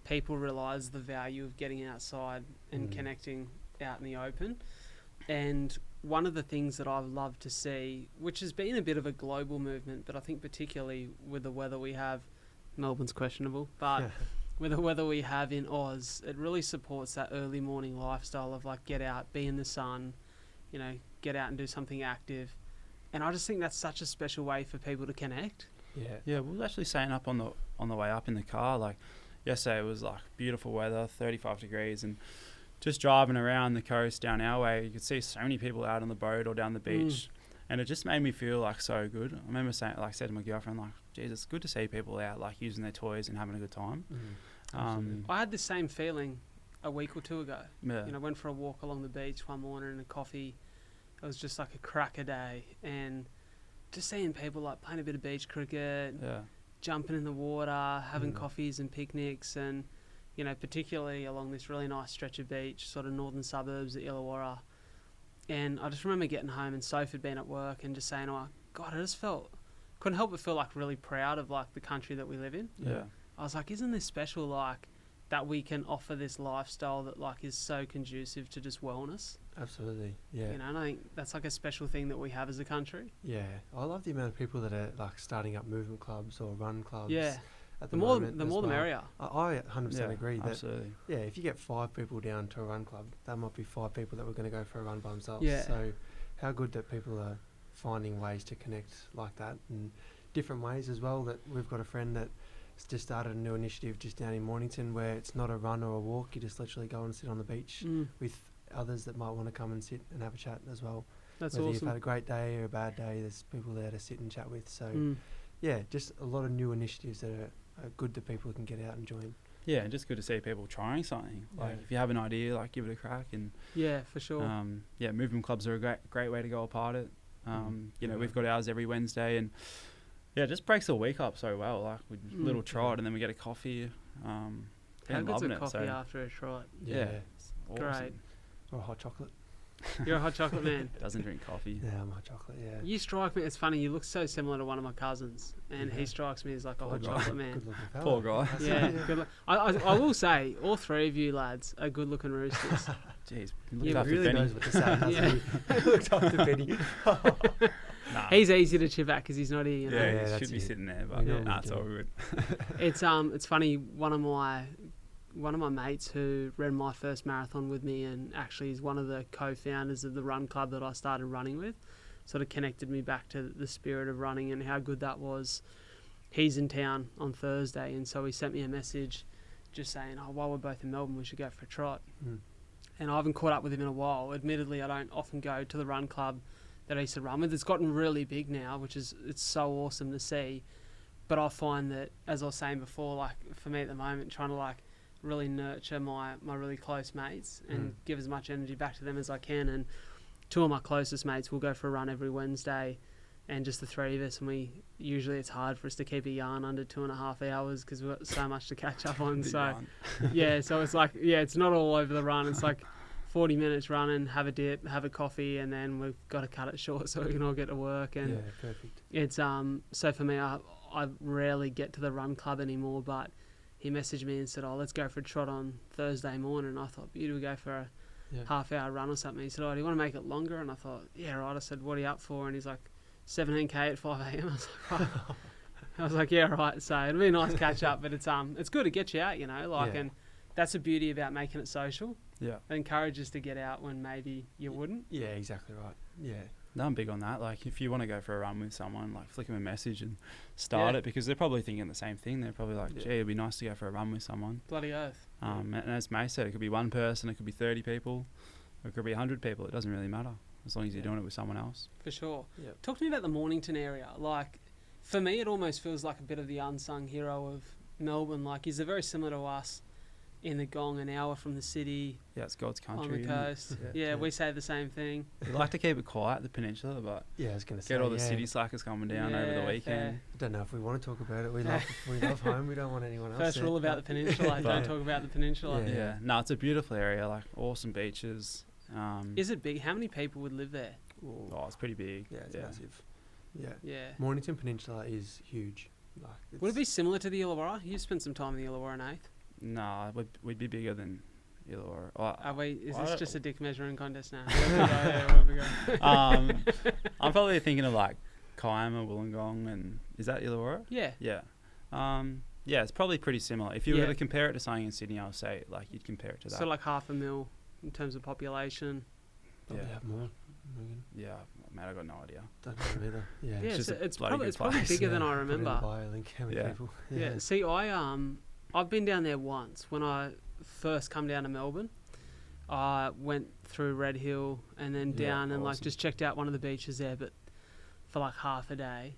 people realise the value of getting outside and connecting out in the open. And one of the things that I've loved to see, which has been a bit of a global movement, but I think particularly with the weather we have, Melbourne's questionable, but with the weather we have in Oz, it really supports that early morning lifestyle of like, get out, be in the sun, you know, get out and do something active. And I just think that's such a special way for people to connect. Yeah, we were actually saying up on the way up in the car, like yesterday it was like beautiful weather, 35 degrees, and just driving around the coast down our way, you could see so many people out on the boat or down the beach, and it just made me feel like so good. I remember said to my girlfriend, like, geez, it's good to see people out like using their toys and having a good time. I had the same feeling a week or two ago. Yeah. You know, went for a walk along the beach one morning and a coffee. It was just like a cracker day, and just seeing people like playing a bit of beach cricket, jumping in the water, having coffees and picnics, and, you know, particularly along this really nice stretch of beach, sort of northern suburbs at Illawarra. And I just remember getting home, and Soph had been at work, and just saying, oh God, I just couldn't help but feel like really proud of like the country that we live in. Yeah. I was like, isn't this special? Like, that we can offer this lifestyle that like is so conducive to just wellness. Absolutely, yeah. You know, and I think that's like a special thing that we have as a country. Yeah, I love the amount of people that are like starting up movement clubs or run clubs. Yeah. At The the more moment the as more the well. merrier. I 100% agree that. Absolutely. Yeah, if you get 5 people down to a run club, that might be 5 people that were going to go for a run by themselves. Yeah. So, how good that people are finding ways to connect like that, and different ways as well. That we've got a friend that just started a new initiative just down in Mornington where it's not a run or a walk. You just literally go and sit on the beach with others that might want to come and sit and have a chat as well. That's Whether awesome. you've had a great day or a bad day, there's people there to sit and chat with. So, yeah, just a lot of new initiatives that are good that people can get out and join. Yeah, and just good to see people trying something. Like Yeah. if you have an idea, like give it a crack. And Yeah, for sure. yeah, movement clubs are a great way to go apart it. You know, we've got ours every Wednesday, and yeah, it just breaks the week up so well. Like with little trot, and then we get a coffee. How been good's loving a it, coffee so after a trot? yeah, it's awesome. Great. Or a hot chocolate. You're a hot chocolate man. Doesn't drink coffee. Yeah, I'm a hot chocolate, yeah. You strike me. It's funny. You look so similar to one of my cousins, and he strikes me as like a hot chocolate man. Good looking fella. Poor guy. Yeah, good I will say, all 3 of you lads are good looking roosters. Jeez, Yeah, looked after really Benny. knows what to say, hasn't Yeah. he? Looked after Benny. Nah. He's easy to chip at because he's not here. You know? Yeah, Yeah, he that's should be it. sitting there, We but normally nah, it's do. all good. It's funny. One of my mates who ran my first marathon with me, and actually is one of the co-founders of the run club that I started running with, sort of connected me back to the spirit of running and how good that was. He's in town on Thursday, and so he sent me a message just saying, "Oh, while we're both in Melbourne, we should go for a trot." And I haven't caught up with him in a while. Admittedly, I don't often go to the run club that I used to run with. It's gotten really big now, it's so awesome to see. But I find that, as I was saying before, like for me at the moment, trying to like really nurture my really close mates and give as much energy back to them as I can. And 2 of my closest mates will go for a run every Wednesday, and just the 3 of us, and it's hard for us to keep a yarn under 2.5 hours because we've got so much to catch up on. Big So yarn. yeah, so it's like, yeah, it's not all over the run. It's like 40 minutes running, have a dip, have a coffee, and then we've got to cut it short so we can all get to work. And Yeah, perfect. it's so for me, I rarely get to the run club anymore, but he messaged me and said, "Oh, let's go for a trot on Thursday morning." And I thought, "Beautiful, go for a half-hour run or something." He said, "Oh, do you want to make it longer?" And I thought, "Yeah, right." I said, "What are you up for?" And he's like, 17k at 5 a.m. I was like, right. I was like, "Yeah, right." So it'll be a nice catch up, but it's good to get you out, you know, like, and that's the beauty about making it social. Yeah. It encourages to get out when maybe you wouldn't. Yeah, exactly right. Yeah. No, I'm big on that. Like, if you want to go for a run with someone, like, flick them a message and start it, because they're probably thinking the same thing. They're probably like, gee, it'd be nice to go for a run with someone. Bloody oath. And as May said, it could be one person, it could be 30 people, or it could be 100 people. It doesn't really matter, as long as you're doing it with someone else. For sure. Yep. Talk to me about the Mornington area. Like, for me, it almost feels like a bit of the unsung hero of Melbourne. Like, is it very similar to us in the Gong, an hour from the city, Yeah, it's God's country. on the isn't it? coast? Yeah, we say the same thing. We like to keep it quiet, the peninsula, but Yeah, I was going to say. get all the yeah. city slackers coming down over Yeah, the weekend. fair. I don't know if we want to talk about it. We love home. We don't want anyone else. First there. rule about the peninsula, don't talk about the peninsula. Yeah. Yeah, no, it's a beautiful area, like awesome beaches. Is it big? How many people would live there? Oh, it's pretty big. Yeah, it's massive. Yeah. Yeah. Mornington Peninsula is huge. Like, Would it be similar to the Illawarra? You spent some time in the Illawarra, Nath. No, we'd be bigger than Illawarra. Are we? Is I this don't- just a dick measuring contest now? Where we go. I'm probably thinking of like Kiama, Wollongong, and is that Illawarra? Yeah. Yeah. Yeah, it's probably pretty similar. If you were Yeah. to compare it to something in Sydney, I would say like you'd compare it to that. So like 500,000 in terms of population. Probably yeah. have more. Megan. Yeah, man, I got no idea. Don't know either. Yeah. Yeah, just so a it's bloody probably good it's probably place. bigger than I Put it in the remember. bio link, how many Yeah. people? Yeah. See, I've been down there once when I first come down to Melbourne. I went through Red Hill and then Yeah, down and like awesome. just checked out one of the beaches there, but for like half a day.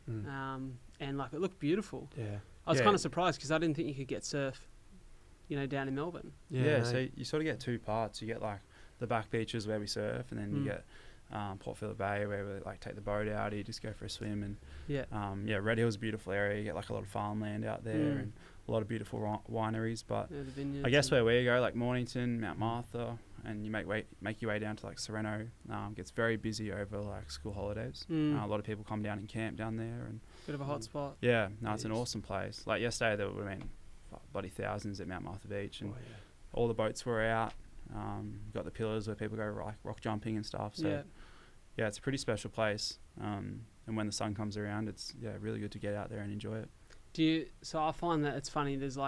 And like it looked beautiful. Yeah. I was Yeah. kind of surprised because I didn't think you could get surf, down in Melbourne. Yeah, no, so you sort of get 2 parts. You get like the back beaches where we surf, and then you get Port Phillip Bay where we like take the boat out, you just go for a swim, and Yeah. Red Hill's a beautiful area. You get like a lot of farmland out there and a lot of beautiful wineries. But Yeah, the vineyards I guess and- where we go, like Mornington, Mount Martha, and you make your way down to like Sereno, gets very busy over like school holidays. A lot of people come down and camp down there, and bit of a hot spot. yeah, no, it's an Yes. awesome place. Like yesterday, there would have been bloody thousands at Mount Martha Beach, and Oh, yeah. all the boats were out. Got the pillars where people go rock jumping and stuff. So yeah, it's a pretty special place. And when the sun comes around, it's really good to get out there and enjoy it. So I find that it's funny. There's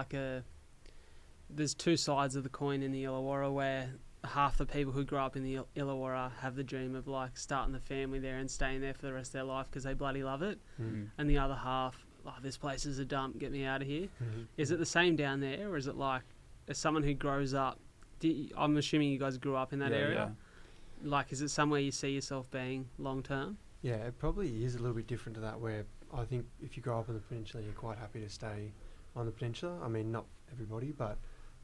two sides of the coin in the Illawarra, where half the people who grow up in the Illawarra have the dream of like starting the family there and staying there for the rest of their life because they bloody love it, and the other half, this place is a dump, get me out of here. Is it the same down there, or is it like, as someone who grows up, I'm assuming you guys grew up in that area? Like, is it somewhere you see yourself being long term? Yeah, it probably is a little bit different to that, where I think if you grow up on the peninsula, you're quite happy to stay on the peninsula. I mean, not everybody, but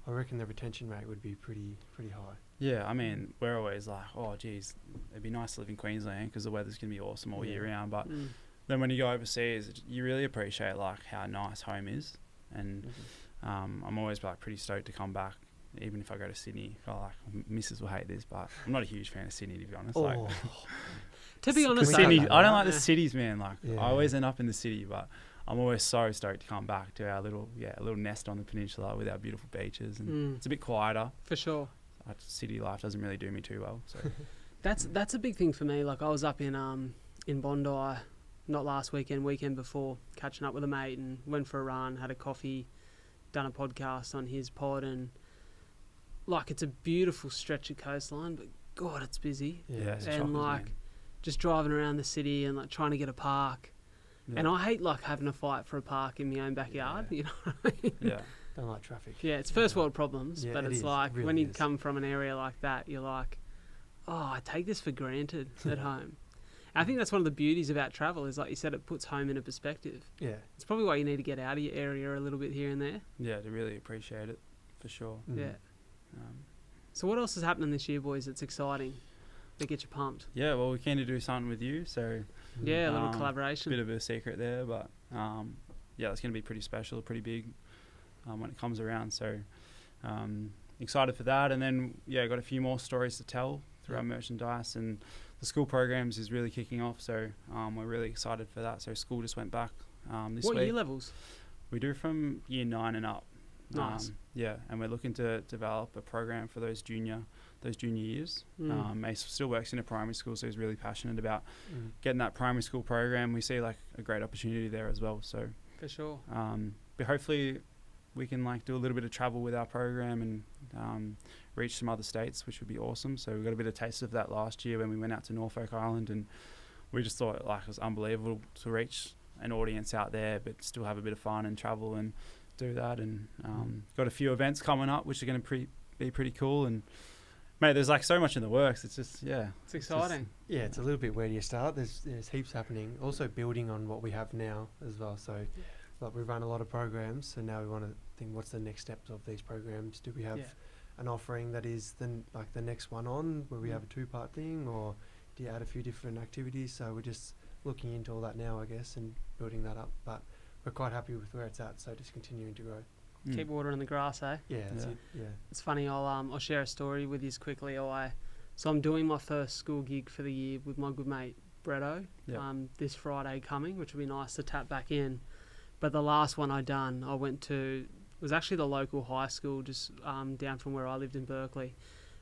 I reckon the retention rate would be pretty high. Yeah, I mean, we're always like, oh, geez, it'd be nice to live in Queensland because the weather's going to be awesome all year round. But then when you go overseas, you really appreciate like how nice home is. And I'm always like pretty stoked to come back, even if I go to Sydney. Missus will hate this, but I'm not a huge fan of Sydney, to be honest. Like, to be honest, Sydney, I don't like the cities, man. Like, I always end up in the city, but I'm always so stoked to come back to our little nest on the peninsula with our beautiful beaches, and it's a bit quieter. For sure. City life doesn't really do me too well. So that's a big thing for me. Like, I was up in Bondi, not last weekend before, catching up with a mate, and went for a run, had a coffee, done a podcast on his pod, and like, it's a beautiful stretch of coastline, but God, it's busy. And like, just driving around the city and like trying to get a park. And I hate like having a fight for a park in my own backyard. You know what I mean? Don't like traffic. Yeah, it's first world problems, but it's like, really when you come from an area like that, you're like, oh, I take this for granted at home. And I think that's one of the beauties about travel, is like you said, it puts home in a perspective. Yeah. It's probably why you need to get out of your area a little bit here and there. Yeah, to really appreciate it, for sure. Yeah. So what else is happening this year, boys, that's exciting, that gets you pumped? Yeah, well, we're keen to do something with you, so... Yeah, a little collaboration. Bit of a secret there, but it's going to be pretty special, pretty big when it comes around. So excited for that. And then, got a few more stories to tell through our merchandise. And the school programs is really kicking off, so we're really excited for that. So school just went back this week. What year levels? We do from year 9 and up. Nice. And we're looking to develop a program for those junior years. Mase still works in a primary school, so he's really passionate about getting that primary school program. We see like a great opportunity there as well. So for sure. But hopefully we can like do a little bit of travel with our program and reach some other states, which would be awesome. So we got a bit of taste of that last year when we went out to Norfolk Island, and we just thought like it was unbelievable to reach an audience out there, but still have a bit of fun and travel and do that. And got a few events coming up, which are going to be pretty cool. And mate, there's like so much in the works. It's just it's exciting. It's a little bit where do you start. There's heaps happening. Also building on what we have now as well. So like, we run a lot of programs, so now we want to think, what's the next steps of these programs? Do we have an offering that is the next one on, where we have a 2-part thing, or do you add a few different activities? So we're just looking into all that now, I guess, and building that up. But we're quite happy with where it's at, so just continuing to grow. Keep watering the grass, eh? Yeah, that's it. Yeah. It's funny. I'll share a story with you quickly. So I'm doing my first school gig for the year with my good mate Bretto. This Friday coming, which will be nice to tap back in. But the last one I done, I went to, was actually the local high school just down from where I lived in Berkeley,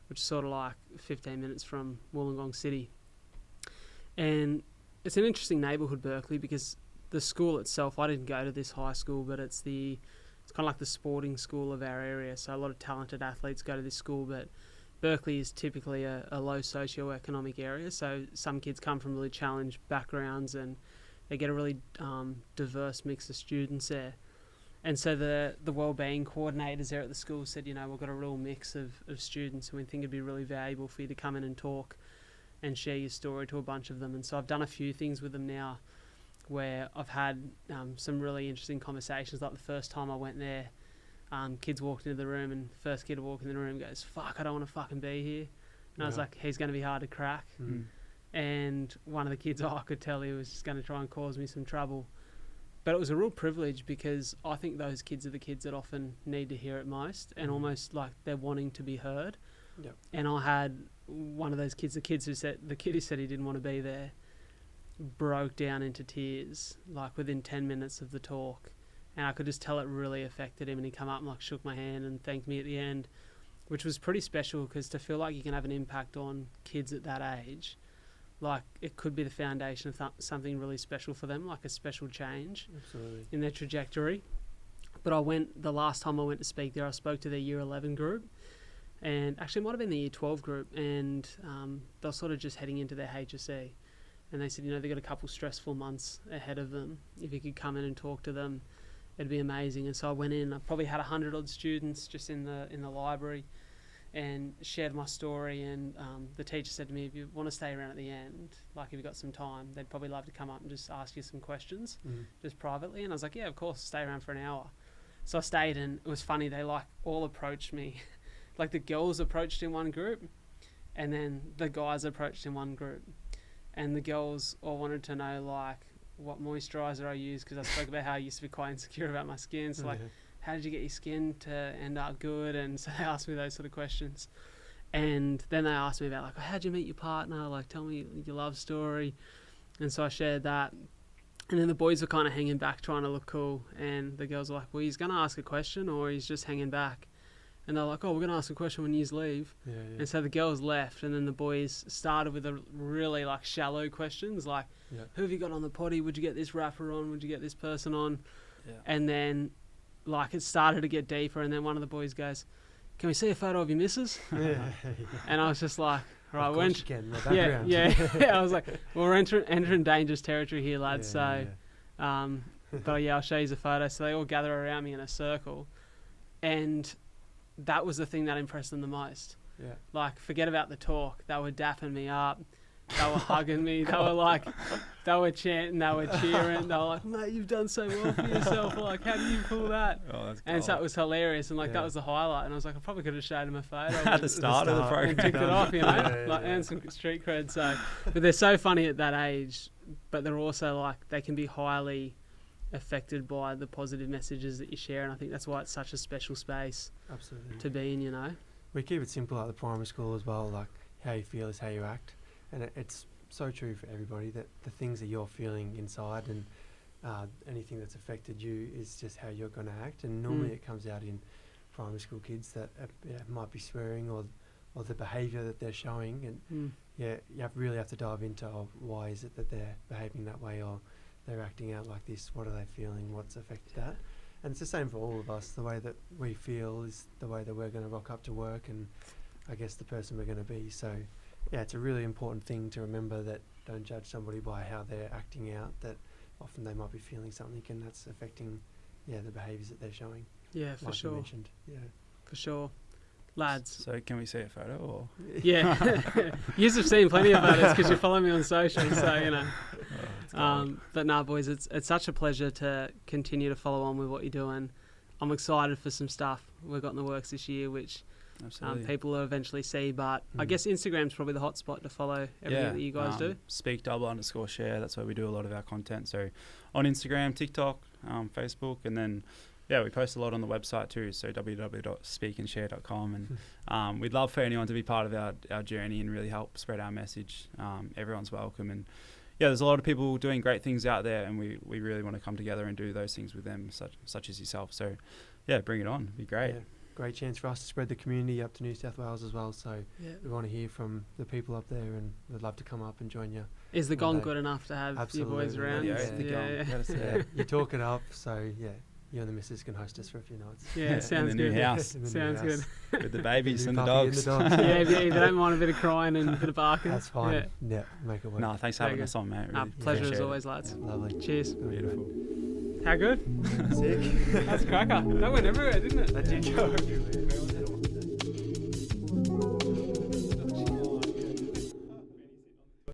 which is sort of like 15 minutes from Wollongong City. And it's an interesting neighbourhood, Berkeley, because the school itself, I didn't go to this high school, but it's kind of like the sporting school of our area. So a lot of talented athletes go to this school, but Berkeley is typically a low socioeconomic area. So some kids come from really challenged backgrounds, and they get a really diverse mix of students there. And so the wellbeing coordinators there at the school said, we've got a real mix of students, and we think it'd be really valuable for you to come in and talk and share your story to a bunch of them. And so I've done a few things with them now where I've had some really interesting conversations. Like the first time I went there, kids walked into the room, and the first kid to walk in the room goes, "Fuck, I don't want to fucking be here." And I was like, he's going to be hard to crack. And one of the kids, I could tell he was just going to try and cause me some trouble. But it was a real privilege, because I think those kids are the kids that often need to hear it most, and almost like they're wanting to be heard. And I had one of those kids, the kid who said he didn't want to be there, broke down into tears like within 10 minutes of the talk, and I could just tell it really affected him, and he come up and like shook my hand and thanked me at the end, which was pretty special, because to feel like you can have an impact on kids at that age, like it could be the foundation of something really special for them, like a special change Absolutely. in their trajectory. But the last time I went to speak there, I spoke to their year 11 group, and actually it might have been the year 12 group, and they're sort of just heading into their HSE. And they said, they got a couple stressful months ahead of them. If you could come in and talk to them, it'd be amazing. And so I went in. I probably had 100 odd students just in the library, and shared my story. And the teacher said to me, if you want to stay around at the end, like if you've got some time, they'd probably love to come up and just ask you some questions, just privately. And I was like, yeah, of course, stay around for an hour. So I stayed, and it was funny. They like all approached me. Like the girls approached in one group, and then the guys approached in one group. And the girls all wanted to know like what moisturizer I use, because I spoke about how I used to be quite insecure about my skin. So like, how did you get your skin to end up good? And so they asked me those sort of questions. And then they asked me about like, how'd you meet your partner? Like, tell me your love story. And so I shared that. And then the boys were kind of hanging back, trying to look cool. And the girls were like, well, he's going to ask a question, or he's just hanging back. And they're like, oh, we're going to ask a question when you leave. Yeah. And so the girls left, and then the boys started with a really like shallow questions, like, who have you got on the potty? Would you get this rapper on? Would you get this person on? Yeah. And then like it started to get deeper, and then one of the boys goes, can we see a photo of your missus? And I was just like, right, of course you can, the background. I was like, well, we're entering dangerous territory here, lads. But yeah, I'll show you the photo. So they all gather around me in a circle, and that was the thing that impressed them the most. Yeah. Like, forget about the talk. They were dapping me up. They were hugging me. They were like, they were chanting. They were cheering. They were like, mate, you've done so well for yourself. Like, how do you pull that? Oh, that's cool. And so it was hilarious. And like, that was the highlight. And I was like, I probably could have showed him a photo at the start of the program and ticked it off, and some street cred. So, but they're so funny at that age. But they're also like, they can be highly affected by the positive messages that you share, and I think that's why it's such a special space to be in. We keep it simple at the primary school as well, like how you feel is how you act, and it's so true for everybody that the things that you're feeling inside and anything that's affected you is just how you're going to act. And normally it comes out in primary school kids that might be swearing or the behaviour that they're showing, and you really have to dive into why is it that they're behaving that way, or they're acting out like this, what are they feeling, what's affected that. And it's the same for all of us. The way that we feel is the way that we're going to rock up to work, and I guess the person we're going to be. So yeah, it's a really important thing to remember, that don't judge somebody by how they're acting out, that often they might be feeling something, and that's affecting the behaviours that they're showing. Yeah, for like sure. You mentioned. Yeah, for sure. Lads. So can we see a photo? Or? Yeah. You have seen plenty of photos because you follow me on social, so but nah, boys, it's such a pleasure to continue to follow on with what you're doing. I'm excited for some stuff we've got in the works this year, which people will eventually see. But I guess Instagram's probably the hot spot to follow everything that you guys do. Speak_share. That's where we do a lot of our content. So on Instagram, TikTok, Facebook, and then we post a lot on the website too, so www.speakandshare.com, and we'd love for anyone to be part of our journey and really help spread our message. Everyone's welcome, and there's a lot of people doing great things out there, and we really want to come together and do those things with them, such as yourself. So bring it on, it'd be great. Great chance for us to spread the community up to New South Wales as well, so we want to hear from the people up there, and we'd love to come up and join you. Is the gong good enough to have your boys around? You talk it up, so you and the missus can host us for a few nights. Yeah, sounds in good. The new house. Sounds good. With the babies and the dogs. If you don't mind a bit of crying and a bit of barking. That's fine. Yeah, make it work. No, thanks for having us on, mate. Really pleasure as always, lads. Lovely. Cheers. Beautiful. How good? Sick. That's a cracker. That went everywhere, didn't it? That did go everywhere.